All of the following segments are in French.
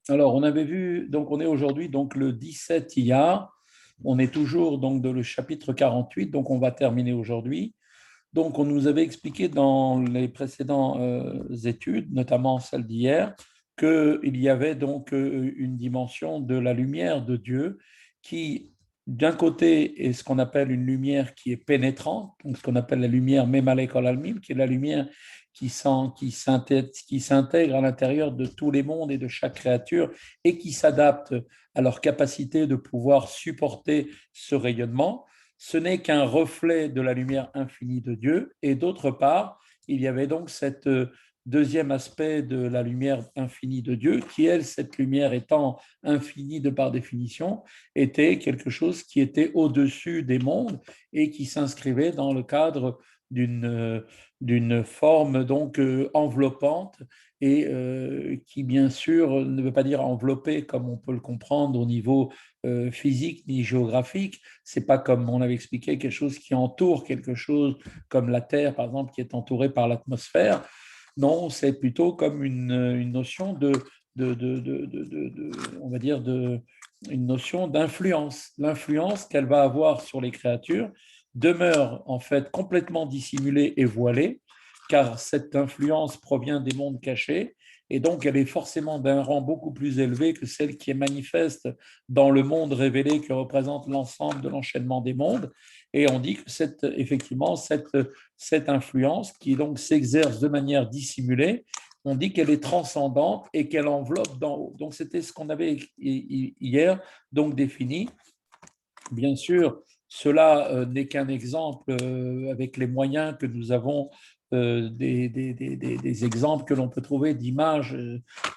Alors, on avait vu, donc on est aujourd'hui donc le 17 Iyar, on est toujours donc dans le chapitre 48, donc on va terminer aujourd'hui. Donc, on nous avait expliqué dans les précédentes études, notamment celle d'hier, qu'il y avait donc une dimension de la lumière de Dieu qui, d'un côté, est ce qu'on appelle une lumière qui est pénétrante, donc ce qu'on appelle la lumière Memalek Olalmim, qui est la lumière qui s'intègre à l'intérieur de tous les mondes et de chaque créature et qui s'adapte à leur capacité de pouvoir supporter ce rayonnement. Ce n'est qu'un reflet de la lumière infinie de Dieu. Et d'autre part, il y avait donc cette deuxième aspect de la lumière infinie de Dieu, qui, elle, cette lumière étant infinie de par définition, était quelque chose qui était au-dessus des mondes et qui s'inscrivait dans le cadre d'une forme donc enveloppante et qui bien sûr ne veut pas dire enveloppée comme on peut le comprendre au niveau physique ni géographique. C'est pas comme on avait expliqué quelque chose qui entoure quelque chose comme la Terre par exemple qui est entourée par l'atmosphère. Non, c'est plutôt comme une notion on va dire une notion d'influence. L'influence qu'elle va avoir sur les créatures demeure en fait complètement dissimulée et voilée, car cette influence provient des mondes cachés, et donc elle est forcément d'un rang beaucoup plus élevé que celle qui est manifeste dans le monde révélé que représente l'ensemble de l'enchaînement des mondes. Et on dit que effectivement, cette influence qui donc s'exerce de manière dissimulée, on dit qu'elle est transcendante et qu'elle enveloppe d'en haut. Donc c'était ce qu'on avait hier donc défini. Bien sûr, cela n'est qu'un exemple avec les moyens que nous avons, des exemples que l'on peut trouver d'images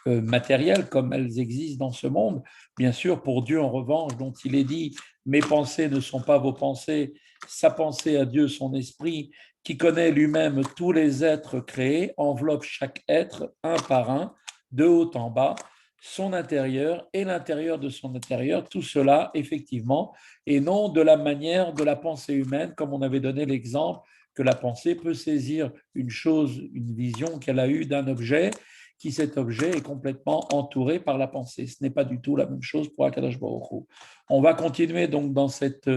matérielles comme elles existent dans ce monde. Bien sûr, pour Dieu, en revanche, dont il est dit, mes pensées ne sont pas vos pensées, sa pensée à Dieu, son esprit, qui connaît lui-même tous les êtres créés, enveloppe chaque être un par un, de haut en bas, son intérieur et l'intérieur de son intérieur, tout cela, effectivement, et non de la manière de la pensée humaine, comme on avait donné l'exemple que la pensée peut saisir une chose, une vision qu'elle a eue d'un objet, qui cet objet est complètement entouré par la pensée. Ce n'est pas du tout la même chose pour Akadosh Baruch Hu. On va continuer donc dans cette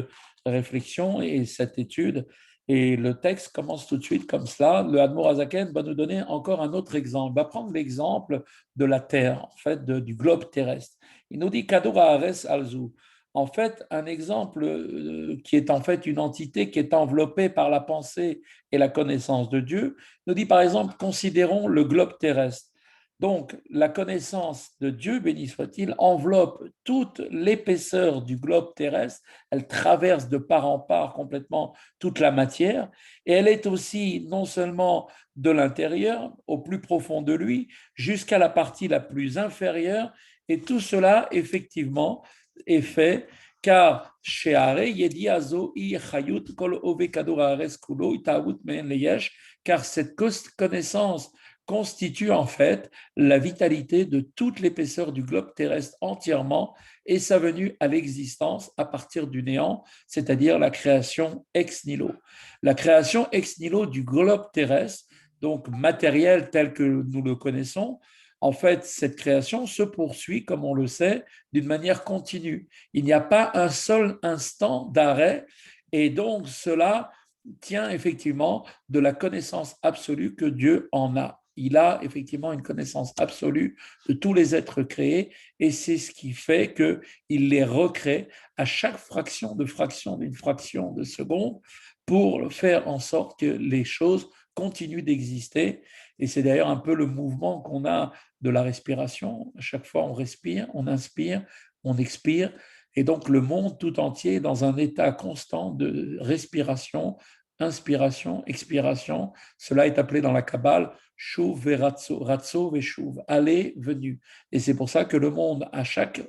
réflexion et cette étude. Et le texte commence tout de suite comme cela. Le Admor Azaken va nous donner encore un autre exemple. Il va prendre l'exemple de la Terre, en fait, du globe terrestre. Il nous dit Kadour Haaretz Alzu. En fait, un exemple qui est en fait une entité qui est enveloppée par la pensée et la connaissance de Dieu, nous dit par exemple, considérons le globe terrestre. Donc, la connaissance de Dieu, béni soit-il, enveloppe toute l'épaisseur du globe terrestre, elle traverse de part en part complètement toute la matière, et elle est aussi non seulement de l'intérieur, au plus profond de lui, jusqu'à la partie la plus inférieure, et tout cela, effectivement, est fait car car cette connaissance constitue en fait la vitalité de toute l'épaisseur du globe terrestre entièrement et sa venue à l'existence à partir du néant, c'est-à-dire la création ex nihilo. La création ex nihilo du globe terrestre, donc matériel tel que nous le connaissons, en fait, cette création se poursuit, comme on le sait, d'une manière continue. Il n'y a pas un seul instant d'arrêt et donc cela tient effectivement de la connaissance absolue que Dieu en a. Il a effectivement une connaissance absolue de tous les êtres créés et c'est ce qui fait qu'il les recrée à chaque fraction d'une fraction de seconde pour faire en sorte que les choses continuent d'exister. Et c'est d'ailleurs un peu le mouvement qu'on a de la respiration. À chaque fois, on respire, on inspire, on expire. Et donc, le monde tout entier est dans un état constant de respiration, inspiration, expiration. Cela est appelé dans la Kabbale Shuv veratso, ratso veshuv, aller, venu. Et c'est pour ça que le monde, à chaque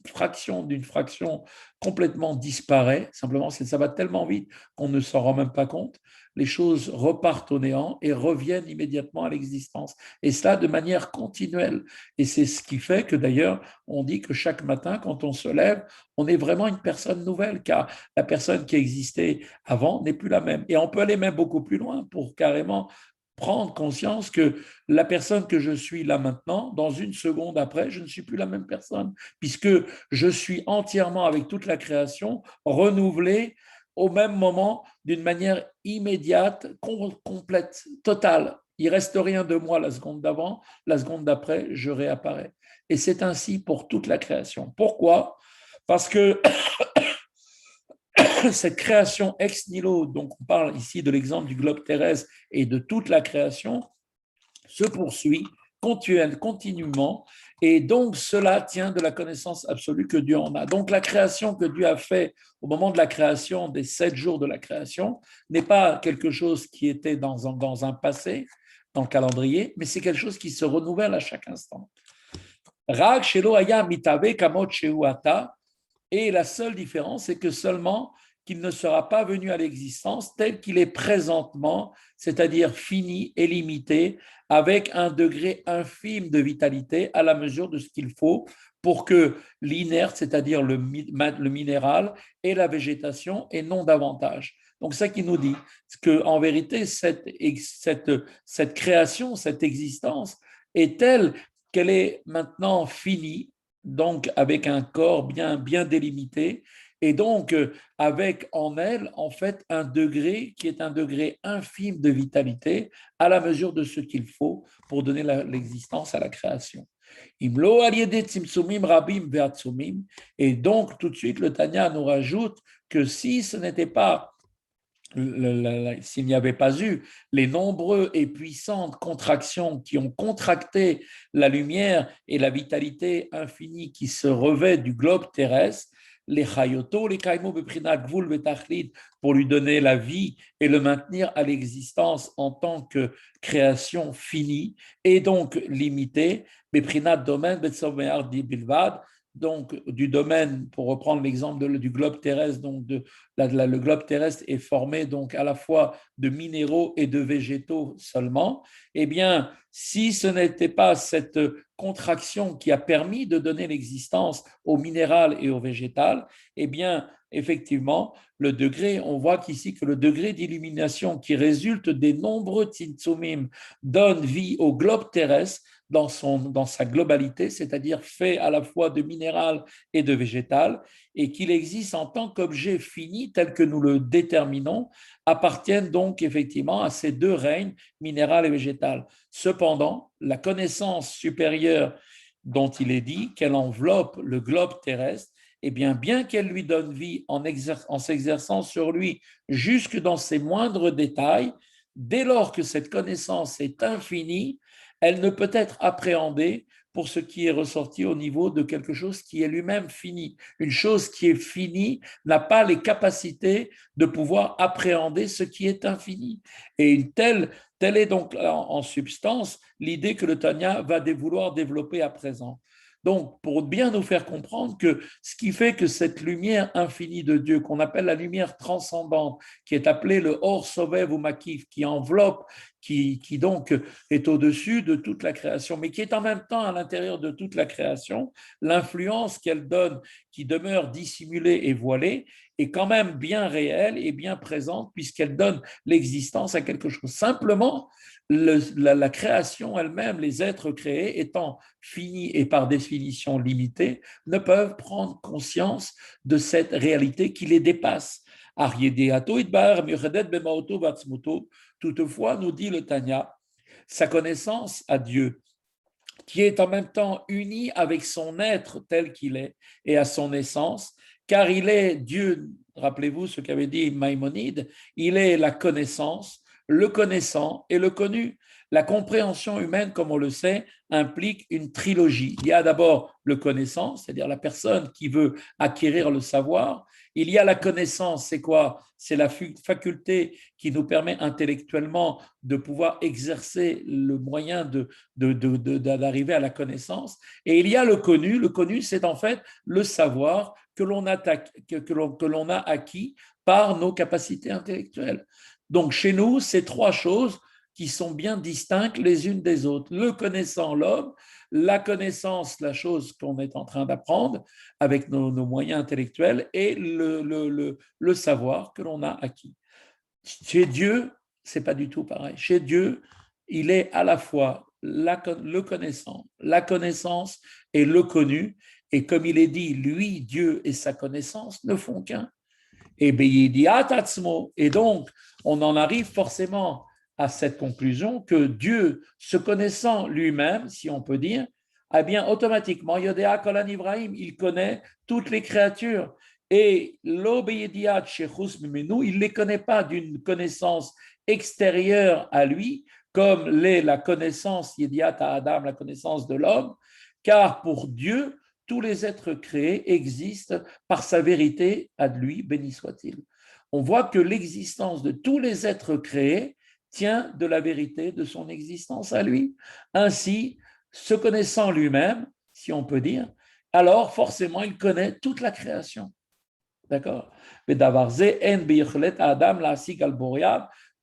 fraction d'une fraction, complètement disparaît. Simplement, ça va tellement vite qu'on ne s'en rend même pas compte. Les choses repartent au néant et reviennent immédiatement à l'existence. Et cela de manière continuelle. Et c'est ce qui fait que d'ailleurs, on dit que chaque matin, quand on se lève, on est vraiment une personne nouvelle, car la personne qui existait avant n'est plus la même. Et on peut aller même beaucoup plus loin pour carrément prendre conscience que la personne que je suis là maintenant, dans une seconde après, je ne suis plus la même personne, puisque je suis entièrement avec toute la création, renouvelée au même moment, d'une manière immédiate, complète, totale. Il reste rien de moi la seconde d'avant, la seconde d'après, je réapparais. Et c'est ainsi pour toute la création. Pourquoi? Parce que cette création ex nihilo, donc on parle ici de l'exemple du globe terrestre et de toute la création, se poursuit continuellement, et donc cela tient de la connaissance absolue que Dieu en a. Donc la création que Dieu a fait au moment de la création, des 7 jours de la création, n'est pas quelque chose qui était dans un passé, dans le calendrier, mais c'est quelque chose qui se renouvelle à chaque instant. Rag shelo haya mitabe kamot sheu ata, et la seule différence, c'est que seulement qu'il ne sera pas venu à l'existence tel qu'il est présentement, c'est-à-dire fini et limité, avec un degré infime de vitalité à la mesure de ce qu'il faut pour que l'inerte, c'est-à-dire le minéral, et la végétation, et non davantage. Donc, ça qui nous dit qu'en vérité, cette création, cette existence est telle qu'elle est maintenant finie, donc avec un corps bien délimité, et donc avec en elle, en fait, un degré qui est un degré infime de vitalité à la mesure de ce qu'il faut pour donner l'existence à la création. Imlo aliede tzimtzumim rabim ve'atzumim. Et donc, tout de suite, le Tanya nous rajoute que si ce n'était pas s'il n'y avait pas eu les nombreux et puissantes contractions qui ont contracté la lumière et la vitalité infinie qui se revêt du globe terrestre, les chayoto, les kaimo beprinat gvul betachlit, pour lui donner la vie et le maintenir à l'existence en tant que création finie et donc limitée, beprinat domaine betsomear di bilvad, donc du domaine, pour reprendre l'exemple du globe terrestre, donc le globe terrestre est formé donc à la fois de minéraux et de végétaux seulement, eh bien, si ce n'était pas cette contraction qui a permis de donner l'existence au minéral et au végétal, eh bien, effectivement, le degré, on voit qu'ici que le degré d'illumination qui résulte des nombreux tzimtzumim donne vie au globe terrestre dans sa globalité, c'est-à-dire fait à la fois de minéral et de végétal, et qu'il existe en tant qu'objet fini tel que nous le déterminons, appartiennent donc effectivement à ces deux règnes, minéral et végétal. Cependant, la connaissance supérieure dont il est dit qu'elle enveloppe le globe terrestre, eh bien qu'elle lui donne vie en s'exerçant sur lui jusque dans ses moindres détails, dès lors que cette connaissance est infinie, elle ne peut être appréhendée pour ce qui est ressorti au niveau de quelque chose qui est lui-même fini. Une chose qui est finie n'a pas les capacités de pouvoir appréhender ce qui est infini. Et telle est donc en substance l'idée que le Tanya va vouloir développer à présent. Donc, pour bien nous faire comprendre que ce qui fait que cette lumière infinie de Dieu, qu'on appelle la lumière transcendante, qui est appelée le Or Sovev ou Makif, qui enveloppe, qui donc est au-dessus de toute la création, mais qui est en même temps à l'intérieur de toute la création, l'influence qu'elle donne, qui demeure dissimulée et voilée, est quand même bien réelle et bien présente, puisqu'elle donne l'existence à quelque chose. Simplement, la création elle-même, les êtres créés étant finis et par définition limités, ne peuvent prendre conscience de cette réalité qui les dépasse. Toutefois, nous dit le Tanya, sa connaissance à Dieu, qui est en même temps uni avec son être tel qu'il est et à son essence, car il est Dieu, rappelez-vous ce qu'avait dit Maïmonide, il est la connaissance, le connaissant et le connu. La compréhension humaine, comme on le sait, implique une trilogie. Il y a d'abord le connaissant, c'est-à-dire la personne qui veut acquérir le savoir. Il y a la connaissance, c'est quoi? C'est la faculté qui nous permet intellectuellement de pouvoir exercer le moyen d'arriver à la connaissance. Et il y a le connu. Le connu, c'est en fait le savoir que l'on a acquis par nos capacités intellectuelles. Donc, chez nous, c'est trois choses qui sont bien distinctes les unes des autres. Le connaissant, l'homme, la connaissance, la chose qu'on est en train d'apprendre avec nos moyens intellectuels, et le savoir que l'on a acquis. Chez Dieu, c'est pas du tout pareil. Chez Dieu, il est à la fois le connaissant, la connaissance et le connu. Et comme il est dit, lui, Dieu et sa connaissance ne font qu'un. Et donc, on en arrive forcément à cette conclusion que Dieu, se connaissant lui-même, si on peut dire, eh bien, automatiquement, Yodéa Kolan Ibrahim, il connaît toutes les créatures. Et l'obéidiat shechus mimenu, il ne les connaît pas d'une connaissance extérieure à lui, comme l'est la connaissance, Yediat à Adam, la connaissance de l'homme, car pour Dieu, tous les êtres créés existent par sa vérité à lui, béni soit-il. On voit que l'existence de tous les êtres créés tient de la vérité de son existence à lui. Ainsi, se connaissant lui-même, si on peut dire, alors forcément il connaît toute la création. D'accord?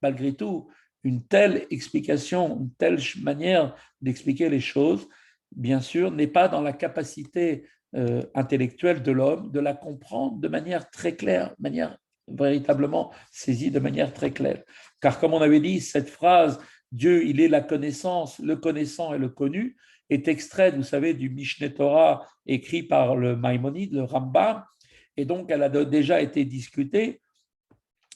Malgré tout, une telle explication, une telle manière d'expliquer les choses, bien sûr, n'est pas dans la capacité intellectuelle de l'homme de la comprendre de manière très claire, de manière véritablement saisie de manière très claire. Car comme on avait dit, cette phrase Dieu, il est la connaissance, le connaissant et le connu, est extraite, vous savez, du Mishneh Torah écrit par le Maïmonide, le Rambam, et donc elle a déjà été discutée,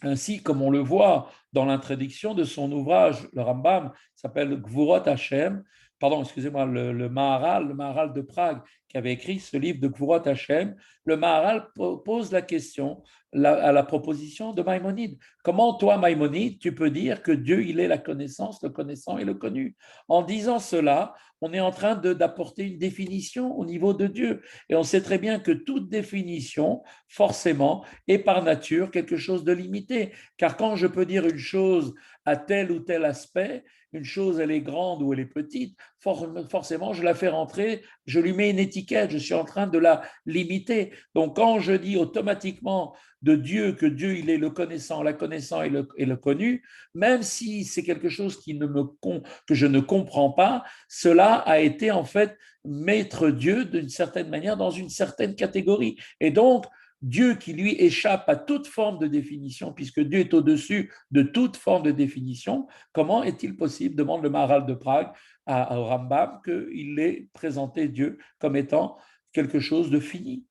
ainsi comme on le voit dans l'introduction de son ouvrage, le Rambam s'appelle Gvurot Hashem, pardon, excusez-moi, le Maharal de Prague, qui avait écrit ce livre de Gvurot Hashem. Le Maharal pose la question à la proposition de Maïmonide. Comment toi, Maïmonide, tu peux dire que Dieu, il est la connaissance, le connaissant et le connu? En disant cela, on est en train d'apporter une définition au niveau de Dieu. Et on sait très bien que toute définition, forcément, est par nature quelque chose de limité. Car quand je peux dire une chose à tel ou tel aspect, une chose, elle est grande ou elle est petite, forcément, je la fais rentrer, je lui mets une étiquette, je suis en train de la limiter. Donc, quand je dis automatiquement de Dieu que Dieu, il est le connaissant, la connaissant et le connu, même si c'est quelque chose que je ne comprends pas, cela a été en fait mettre Dieu d'une certaine manière dans une certaine catégorie. Et donc, Dieu qui lui échappe à toute forme de définition, puisque Dieu est au-dessus de toute forme de définition, comment est-il possible, demande le Maharal de Prague à Rambam, qu'il ait présenté Dieu comme étant quelque chose de fini?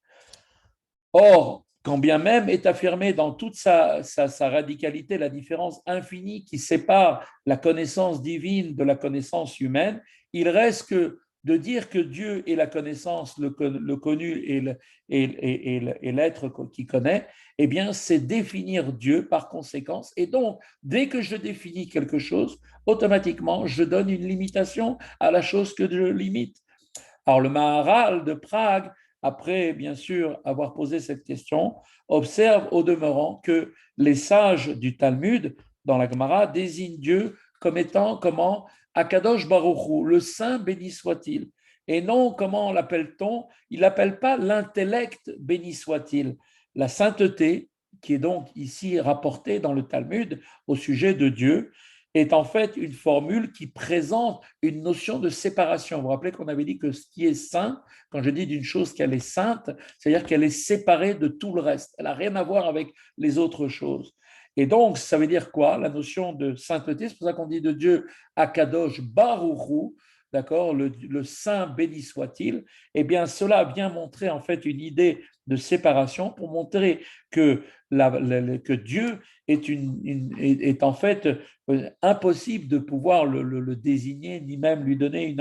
Or, quand bien même est affirmée dans toute sa radicalité la différence infinie qui sépare la connaissance divine de la connaissance humaine, il reste que de dire que Dieu est la connaissance, le connu et l'être qui connaît, eh bien, c'est définir Dieu par conséquence. Et donc, dès que je définis quelque chose, automatiquement, je donne une limitation à la chose que je limite. Alors, le Maharal de Prague, après bien sûr avoir posé cette question, observe au demeurant que les sages du Talmud, dans la Gemara, désignent Dieu comme étant comment Akadosh Baruch Hu, le Saint béni soit-il. Et non, comment l'appelle-t-on? Il n'appelle pas l'intellect béni soit-il. La sainteté, qui est donc ici rapportée dans le Talmud au sujet de Dieu, est en fait une formule qui présente une notion de séparation. Vous vous rappelez qu'on avait dit que ce qui est saint, quand je dis d'une chose qu'elle est sainte, c'est-à-dire qu'elle est séparée de tout le reste. Elle n'a rien à voir avec les autres choses. Et donc, ça veut dire quoi? La notion de sainteté, c'est pour ça qu'on dit de Dieu Akadosh Baruchu, d'accord, le saint béni soit-il. Eh bien, cela vient montrer en fait une idée de séparation pour montrer que, que Dieu est en fait impossible de pouvoir le désigner, ni même lui donner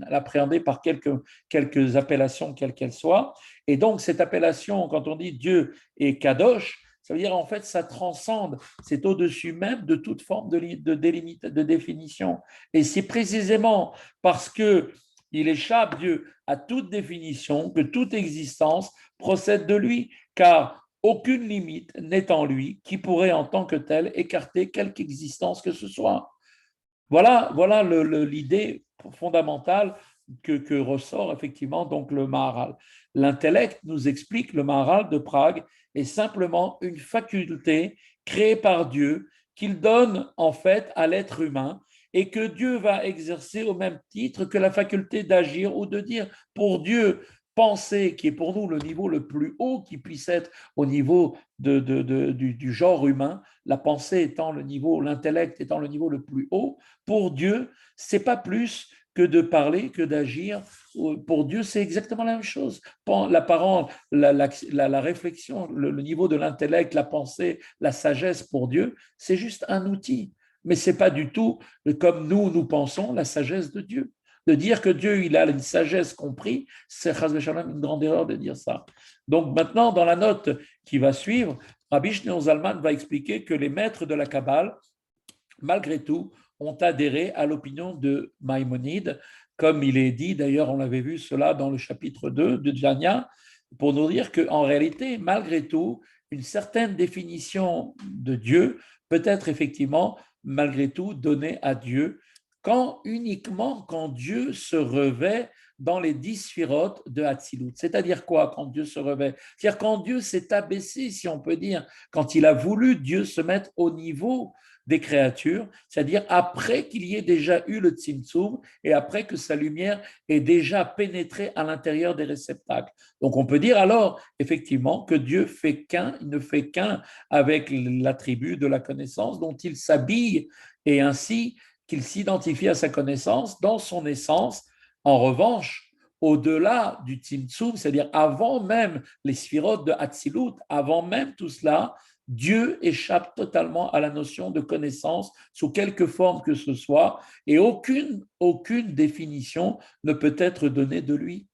l'appréhender par quelques appellations, quelles qu'elles soient. Et donc, cette appellation, quand on dit Dieu est Kadosh, ça veut dire en fait, ça transcende, c'est au-dessus même de toute forme de définition. Et c'est précisément parce que il échappe, Dieu, à toute définition, que toute existence procède de lui, car aucune limite n'est en lui qui pourrait en tant que tel écarter quelque existence que ce soit. Voilà l'idée fondamentale que ressort effectivement donc le Maharal. L'intellect, nous explique le Maharal de Prague, est simplement une faculté créée par Dieu qu'il donne en fait à l'être humain et que Dieu va exercer au même titre que la faculté d'agir ou de dire. Pour Dieu, pensée qui est pour nous le niveau le plus haut qui puisse être au niveau du genre humain, la pensée étant le niveau, l'intellect étant le niveau le plus haut, pour Dieu, c'est pas plus que de parler, que d'agir. Pour Dieu, c'est exactement la même chose. La parole, la réflexion, le niveau de l'intellect, la pensée, la sagesse pour Dieu, c'est juste un outil. Mais ce n'est pas du tout comme nous pensons la sagesse de Dieu. De dire que Dieu, il a une sagesse compris, c'est une grande erreur de dire ça. Donc maintenant, dans la note qui va suivre, Rabbi Shneur Zalman va expliquer que les maîtres de la Kabbale, malgré tout, ont adhéré à l'opinion de Maïmonide, comme il est dit, d'ailleurs, on l'avait vu cela dans le chapitre 2 de Djania, pour nous dire qu'en réalité, malgré tout, une certaine définition de Dieu peut être effectivement, malgré tout, donnée à Dieu uniquement quand Dieu se revêt dans les 10 sphirotes de Hatzilut. C'est-à-dire quoi quand Dieu se revêt? C'est-à-dire quand Dieu s'est abaissé, si on peut dire, quand il a voulu Dieu se mettre au niveau des créatures, c'est-à-dire après qu'il y ait déjà eu le Tzimtzum et après que sa lumière ait déjà pénétré à l'intérieur des réceptacles. Donc on peut dire alors effectivement que Dieu fait qu'un, il ne fait qu'un avec l'attribut de la connaissance dont il s'habille et ainsi qu'il s'identifie à sa connaissance dans son essence. En revanche, au-delà du Tzimtzum, c'est-à-dire avant même les sphirotes de Hatzilut, avant même tout cela, Dieu échappe totalement à la notion de connaissance sous quelque forme que ce soit et aucune définition ne peut être donnée de lui.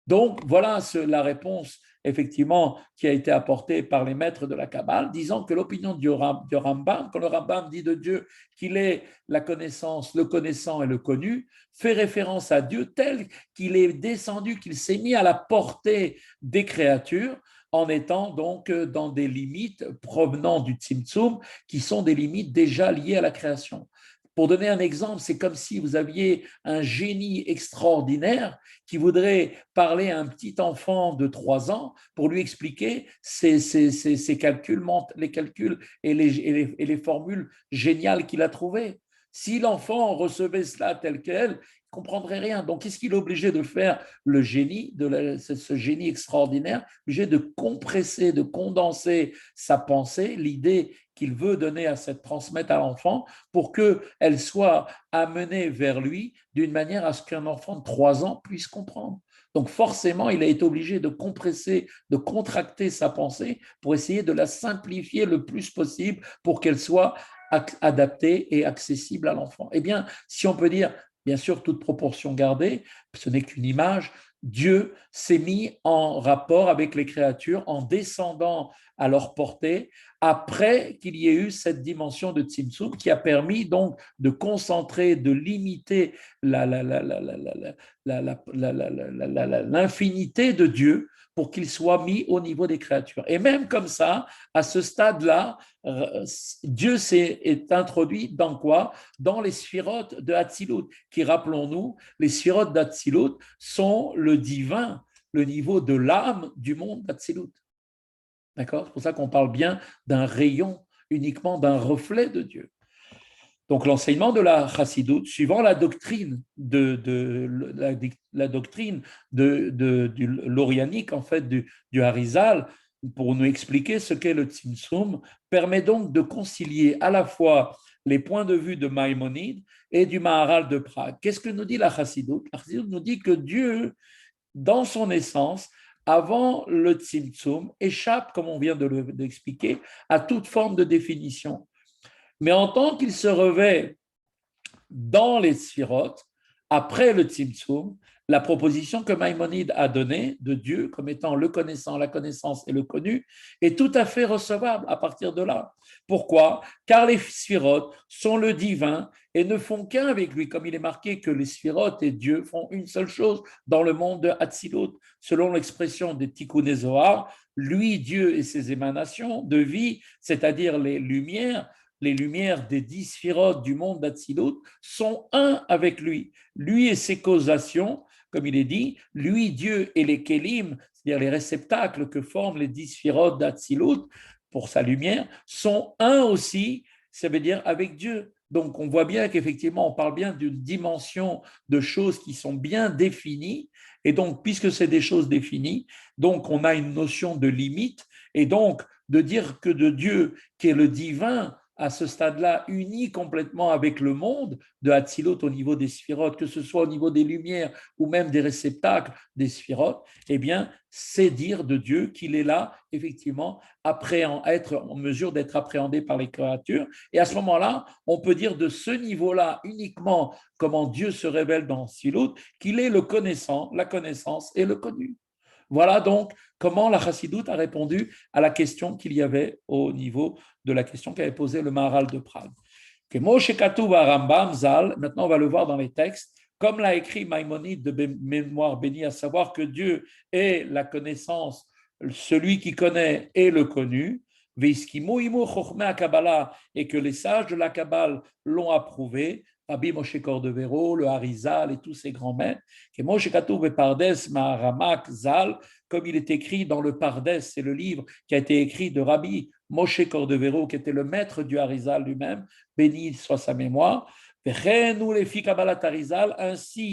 Donc, voilà la réponse, effectivement, qui a été apportée par les maîtres de la Kabbale, disant que l'opinion du Rambam, quand le Rambam dit de Dieu qu'il est la connaissance, le connaissant et le connu, fait référence à Dieu tel qu'il est descendu, qu'il s'est mis à la portée des créatures, en étant donc dans des limites provenant du Tzimtzum, qui sont des limites déjà liées à la création. Pour donner un exemple, c'est comme si vous aviez un génie extraordinaire qui voudrait parler à un petit enfant de 3 ans pour lui expliquer ses calculs, les calculs et les formules géniales qu'il a trouvées. Si l'enfant recevait cela tel quel, il ne comprendrait rien. Donc, qu'est-ce qu'il est obligé de faire, le génie, ce génie extraordinaire, obligé de compresser, de condenser sa pensée, l'idée qu'il veut donner transmettre à l'enfant pour qu'elle soit amenée vers lui d'une manière à ce qu'un enfant de 3 ans puisse comprendre. Donc forcément, il a été obligé de compresser, de contracter sa pensée pour essayer de la simplifier le plus possible pour qu'elle soit adaptée et accessible à l'enfant. Eh bien, si on peut dire, bien sûr, toute proportion gardée, ce n'est qu'une image, Dieu s'est mis en rapport avec les créatures en descendant à leur portée après qu'il y ait eu cette dimension de Tzimtzum qui a permis donc de concentrer, de limiter l'infinité de Dieu pour qu'il soit mis au niveau des créatures. Et même comme ça, à ce stade-là, Dieu est introduit dans quoi? Dans les sphirotes de Hatzilut, qui, rappelons-nous, les sphirotes d'Hatzilut sont le divin, le niveau de l'âme du monde d'Hatzilut. D'accord? C'est pour ça qu'on parle bien d'un rayon, uniquement d'un reflet de Dieu. Donc l'enseignement de la chassidoute, suivant la doctrine la doctrine du l'orianique, en fait, du Harizal, pour nous expliquer ce qu'est le Tzimtzum, permet donc de concilier à la fois les points de vue de Maïmonide et du Maharal de Prague. Qu'est-ce que nous dit la chassidoute? La chassidoute nous dit que Dieu, dans son essence, avant le Tzimtzum, échappe, comme on vient de l'expliquer, à toute forme de définition. Mais en tant qu'il se revêt dans les sphirotes, après le Tzimtzum, la proposition que Maïmonide a donnée de Dieu comme étant le connaissant, la connaissance et le connu est tout à fait recevable à partir de là. Pourquoi? Car les sphirotes sont le divin et ne font qu'un avec lui, comme il est marqué que les sphirotes et Dieu font une seule chose dans le monde de Hatzilut. Selon l'expression des Tikkun Zohar, lui, Dieu et ses émanations de vie, c'est-à-dire les lumières des 10 sphirotes du monde d'Atsilut sont un avec lui. Lui et ses causations, comme il est dit, lui, Dieu et les kélim, c'est-à-dire les réceptacles que forment les 10 sphirotes d'Atsilut pour sa lumière, sont un aussi, ça veut dire avec Dieu. Donc on voit bien qu'effectivement, on parle bien d'une dimension de choses qui sont bien définies Et donc, puisque c'est des choses définies, donc on a une notion de limite. Et donc, de dire que de Dieu, qui est le divin, à ce stade-là, uni complètement avec le monde, de Hatzilut au niveau des sphirotes, que ce soit au niveau des lumières ou même des réceptacles des sphirotes, eh bien, c'est dire de Dieu qu'il est là, effectivement, être en mesure d'être appréhendé par les créatures. Et à ce moment-là, on peut dire de ce niveau-là uniquement comment Dieu se révèle dans Silut, qu'il est le connaissant, la connaissance et le connu. Voilà donc comment la Chassidoute a répondu à la question qu'il y avait au niveau de la question qu'avait posée le Maharal de Prague. Maintenant on va le voir dans les textes, comme l'a écrit Maïmonide de Mémoire bénie, à savoir que Dieu est la connaissance, celui qui connaît est le connu, et que les sages de la Kabbale l'ont approuvé, Rabbi Moshe Cordovero, le Harizal et tous ces grands maîtres, comme il est écrit dans le Pardes, c'est le livre qui a été écrit de Rabbi Moshe Cordovero, qui était le maître du Harizal lui-même, béni soit sa mémoire. Ainsi,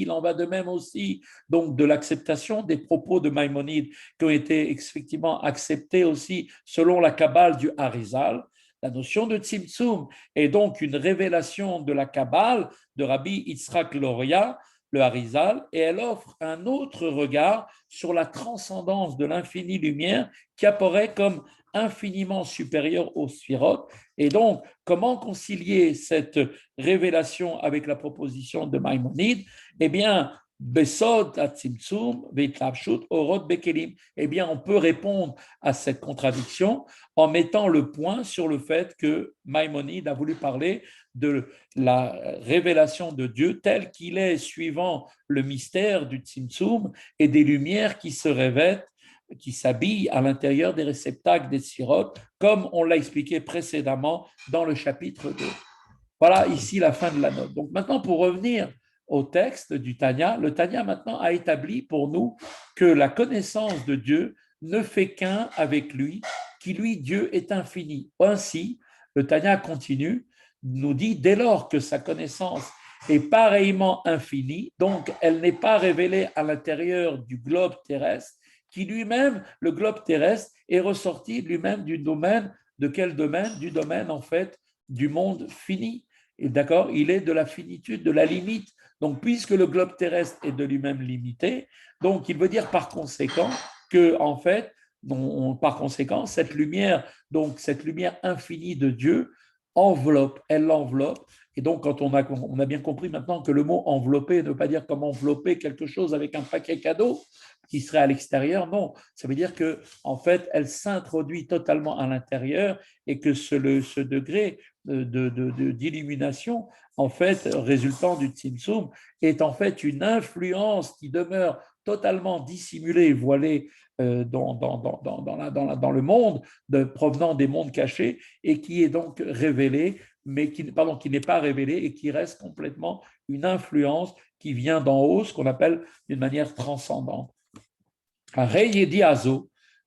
il en va de même aussi donc de l'acceptation des propos de Maïmonide qui ont été effectivement acceptés aussi selon la Kabbale du Harizal. La notion de Tzimtzum est donc une révélation de la Kabbale de Rabbi Yitzhak Loria, le Harizal, et elle offre un autre regard sur la transcendance de l'infinie lumière qui apparaît comme infiniment supérieure aux sphirotes. Et donc, comment concilier cette révélation avec la proposition de Maïmonide? Eh bien, Besod atzimtzum veitlapshut orot bekelim. Eh bien, on peut répondre à cette contradiction en mettant le point sur le fait que Maïmonide a voulu parler de la révélation de Dieu tel qu'il est suivant le mystère du tzimtzum et des lumières qui se revêtent, qui s'habillent à l'intérieur des réceptacles des sphirotes, comme on l'a expliqué précédemment dans le chapitre 2. Voilà ici la fin de la note. Donc maintenant, pour revenir au texte du Tanya, le Tanya maintenant a établi pour nous que la connaissance de Dieu ne fait qu'un avec lui, qui lui, Dieu, est infini. Ainsi, le Tanya continue, nous dit, dès lors que sa connaissance est pareillement infinie, donc elle n'est pas révélée à l'intérieur du globe terrestre, qui lui-même, le globe terrestre, est ressorti lui-même du domaine, de quel domaine? Du domaine, en fait, du monde fini. Et d'accord, il est de la finitude, de la limite. Donc, puisque le globe terrestre est de lui-même limité, donc il veut dire par conséquent que, en fait, par conséquent, cette lumière, donc cette lumière infinie de Dieu, elle l'enveloppe. Et donc, quand on a bien compris maintenant que le mot envelopper ne veut pas dire comme envelopper quelque chose avec un paquet cadeau qui serait à l'extérieur, non. Ça veut dire que, en fait, elle s'introduit totalement à l'intérieur et que ce degré d'illumination, en fait, résultant du Tzimtzum, est en fait une influence qui demeure totalement dissimulée et voilée dans le monde, provenant des mondes cachés, et qui est donc révélée, mais qui n'est pas révélée et qui reste complètement une influence qui vient d'en haut, ce qu'on appelle d'une manière transcendante.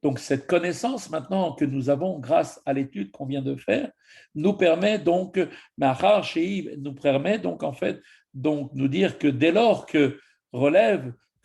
Donc, cette connaissance maintenant que nous avons grâce à l'étude qu'on vient de faire nous permet donc, nous permet donc en fait donc nous dire que dès lors que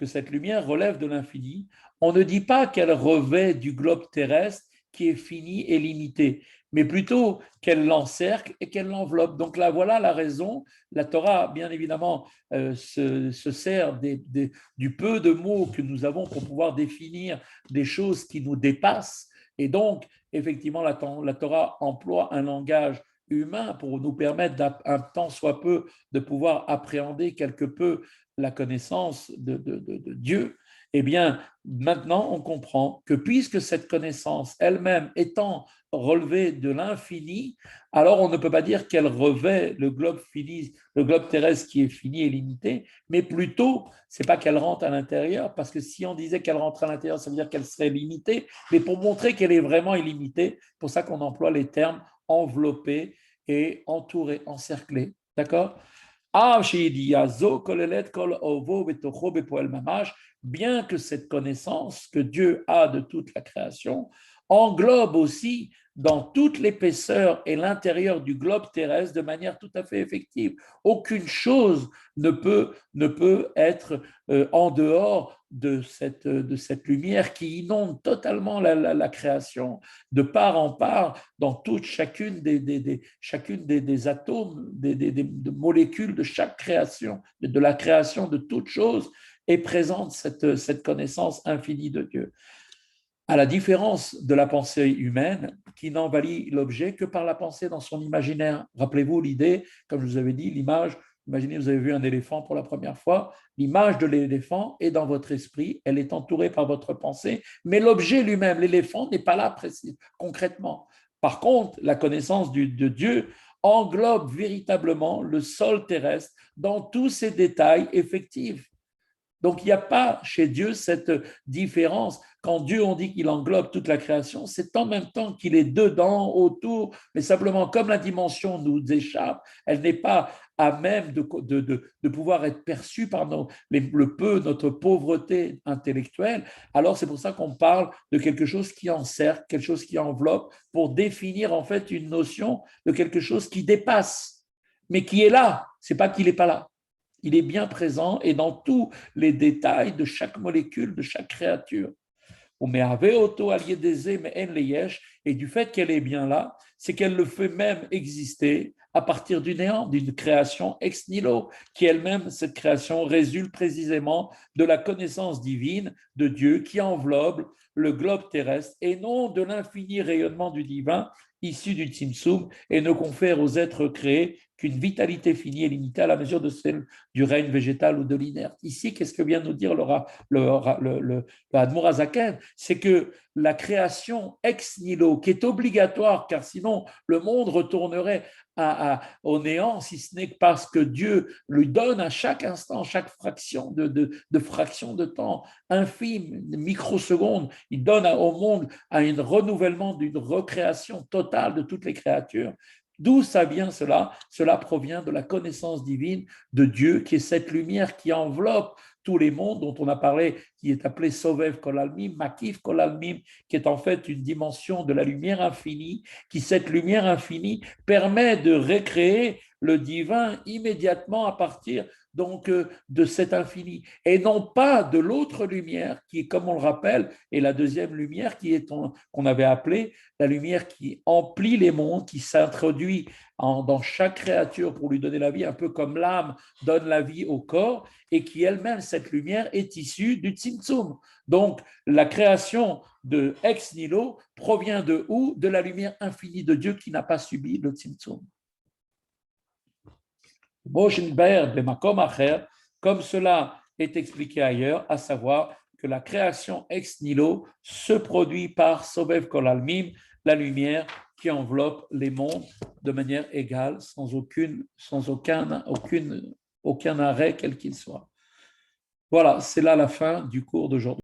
cette lumière relève de l'infini, on ne dit pas qu'elle revêt du globe terrestre qui est fini et limité, mais plutôt qu'elle l'encercle et qu'elle l'enveloppe. Donc là, voilà la raison. La Torah, bien évidemment, se sert du peu de mots que nous avons pour pouvoir définir des choses qui nous dépassent. Et donc, effectivement, la Torah emploie un langage humain pour nous permettre, un tant soit peu, de pouvoir appréhender quelque peu la connaissance de Dieu. Eh bien, maintenant, on comprend que puisque cette connaissance elle-même étant relevée de l'infini, alors on ne peut pas dire qu'elle revêt le globe fini, le globe terrestre qui est fini et limité, mais plutôt, c'est pas qu'elle rentre à l'intérieur, parce que si on disait qu'elle rentre à l'intérieur, ça veut dire qu'elle serait limitée, mais pour montrer qu'elle est vraiment illimitée, c'est pour ça qu'on emploie les termes enveloppé et entouré, encerclé. D'accord? Bien que cette connaissance que Dieu a de toute la création englobe aussi dans toute l'épaisseur et l'intérieur du globe terrestre de manière tout à fait effective. Aucune chose ne peut être en dehors de cette lumière qui inonde totalement la création, de part en part, dans chacune des atomes, des molécules de chaque création, de la création de toute chose, est présente cette connaissance infinie de Dieu. À la différence de la pensée humaine, qui n'envahit l'objet que par la pensée dans son imaginaire. Rappelez-vous l'idée, comme je vous avais dit, l'image, imaginez vous avez vu un éléphant pour la première fois, l'image de l'éléphant est dans votre esprit, elle est entourée par votre pensée, mais l'objet lui-même, l'éléphant, n'est pas là concrètement. Par contre, la connaissance de Dieu englobe véritablement le sol terrestre dans tous ses détails effectifs. Donc, il n'y a pas chez Dieu cette différence. Quand Dieu, on dit qu'il englobe toute la création, c'est en même temps qu'il est dedans, autour, mais simplement comme la dimension nous échappe, elle n'est pas à même de pouvoir être perçue par notre pauvreté intellectuelle. Alors, c'est pour ça qu'on parle de quelque chose qui encercle, quelque chose qui enveloppe, pour définir en fait une notion de quelque chose qui dépasse, mais qui est là. C'est pas qu'il n'est pas là. Il est bien présent et dans tous les détails de chaque molécule, de chaque créature. Et du fait qu'elle est bien là, c'est qu'elle le fait même exister à partir du néant, d'une création ex nihilo, qui elle-même, cette création, résulte précisément de la connaissance divine de Dieu qui enveloppe le globe terrestre et non de l'infini rayonnement du divin issu du Tzimtzum et ne confère aux êtres créés qu'une vitalité finie et limitée à la mesure de celle du règne végétal ou de l'inerte. Ici, qu'est-ce que vient nous dire le Admour Azaken? C'est que la création ex nihilo, qui est obligatoire, car sinon le monde retournerait au néant, si ce n'est que parce que Dieu lui donne à chaque instant, chaque fraction fraction de temps infime, microseconde, il donne au monde un renouvellement d'une recréation totale de toutes les créatures. D'où ça vient cela? Cela provient de la connaissance divine de Dieu, qui est cette lumière qui enveloppe tous les mondes dont on a parlé, qui est appelé Sovev Kolalmim, Makif Kolalmim, qui est en fait une dimension de la lumière infinie, qui cette lumière infinie permet de recréer le divin immédiatement à partir donc de cet infini, et non pas de l'autre lumière qui, comme on le rappelle, est la deuxième lumière qui est qu'on avait appelée la lumière qui emplit les mondes, qui s'introduit dans chaque créature pour lui donner la vie, un peu comme l'âme donne la vie au corps, et qui elle-même, cette lumière, est issue du Tzimtzum. Donc, la création de ex nihilo provient de où? De la lumière infinie de Dieu qui n'a pas subi le Tzimtzum. Comme cela est expliqué ailleurs, à savoir que la création ex nihilo se produit par Sobev Kolalmim, la lumière qui enveloppe les mondes de manière égale, sans aucun arrêt, quel qu'il soit. Voilà, c'est là la fin du cours d'aujourd'hui.